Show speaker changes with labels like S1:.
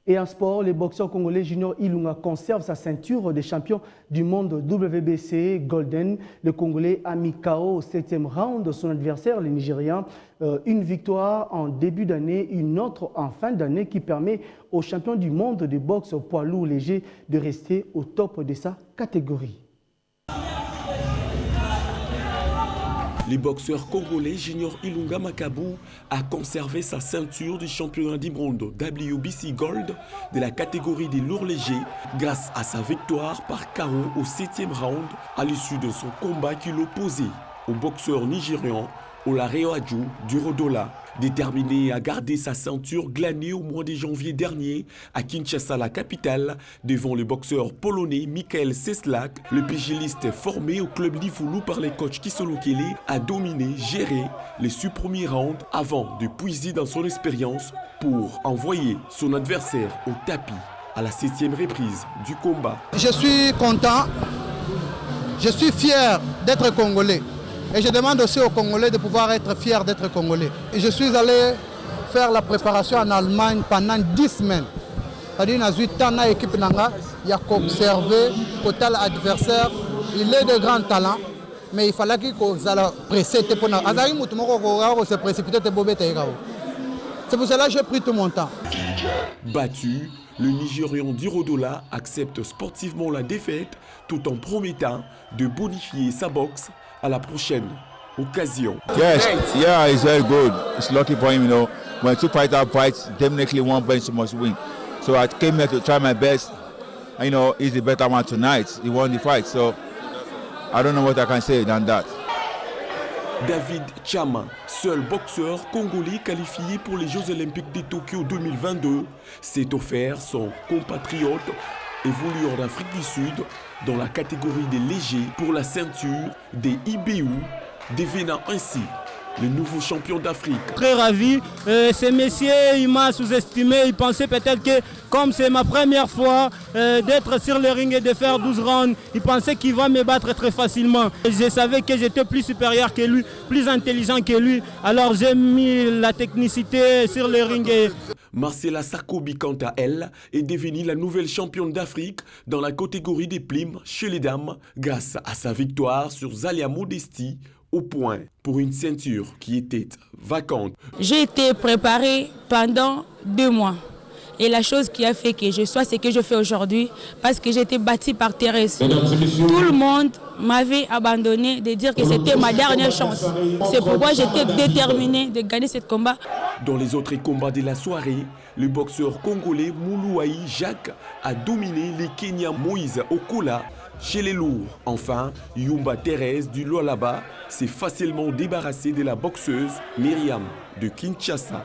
S1: Et en sport, le boxeur congolais Junior Ilunga conserve sa ceinture des champions du monde WBC Golden. Le Congolais a mis KO au 7e round de son adversaire, le Nigérian. Une victoire en début d'année, une autre en fin d'année qui permet aux champions du monde de boxe au poids lourd léger de rester au top de sa catégorie.
S2: Le boxeur congolais Junior Ilunga Makabu a conservé sa ceinture du championnat du monde WBC Gold de la catégorie des lourds légers grâce à sa victoire par KO au 7e round à l'issue de son combat qui l'opposait au boxeur nigérian Olareaju Durodola. Déterminé à garder sa ceinture glanée au mois de janvier dernier à Kinshasa, la capitale, devant le boxeur polonais Michael Cieslak, le pugiliste formé au club Livoulou par les coachs Kisolo Kele a dominé, géré les 6 premiers rounds avant de puiser dans son expérience pour envoyer son adversaire au tapis à la 7e reprise du combat.
S3: Je suis content, je suis fier d'être congolais. Et je demande aussi aux Congolais de pouvoir être fiers d'être Congolais. Et je suis allé faire la préparation en Allemagne pendant 10 semaines. C'est-à-dire que j'ai 8 ans dans l'équipe Nanga, il y a observé total adversaire. Il est de grand talent, mais il fallait qu'il soit pressé. C'est pour cela que j'ai pris tout mon temps.
S2: Battu, le Nigérian Durodola accepte sportivement la défaite tout en promettant de bonifier sa boxe à la prochaine occasion.
S4: Yes, yeah, it's very good. It's lucky for him, you know. When two fighters fight, definitely one bench must win. So I came here to try my best. You know, he's the better one tonight. He won the fight, so I don't know what I can say than that.
S2: David Chama, seul boxeur congolais qualifié pour les Jeux Olympiques de Tokyo 2022, s'est offert son compatriote évolué en Afrique du Sud dans la catégorie des légers pour la ceinture des IBU, devenant ainsi le nouveau champion d'Afrique.
S5: Très ravi. Ce monsieur, il m'a sous-estimé. Il pensait peut-être que, comme c'est ma première fois d'être sur le ring et de faire 12 rounds, il pensait qu'il va me battre très facilement. Je savais que j'étais plus supérieur que lui, plus intelligent que lui. Alors j'ai mis la technicité sur le ring.
S2: Marcela Sakobi, quant à elle, est devenue la nouvelle championne d'Afrique dans la catégorie des primes chez les dames grâce à sa victoire sur Zalia Modesti au point pour une ceinture qui était vacante.
S6: J'ai été préparée pendant 2 mois. Et la chose qui a fait que je sois ce que je fais aujourd'hui, parce que j'ai été battue par Thérèse. Tout le monde m'avait abandonné de dire que c'était ma dernière chance. C'est pourquoi j'étais déterminée de gagner ce combat.
S2: Dans les autres combats de la soirée, le boxeur congolais Moulouaï Jacques a dominé les Kenyans Moïse Okola chez les lourds. Enfin, Yumba Thérèse du Lualaba s'est facilement débarrassée de la boxeuse Myriam de Kinshasa.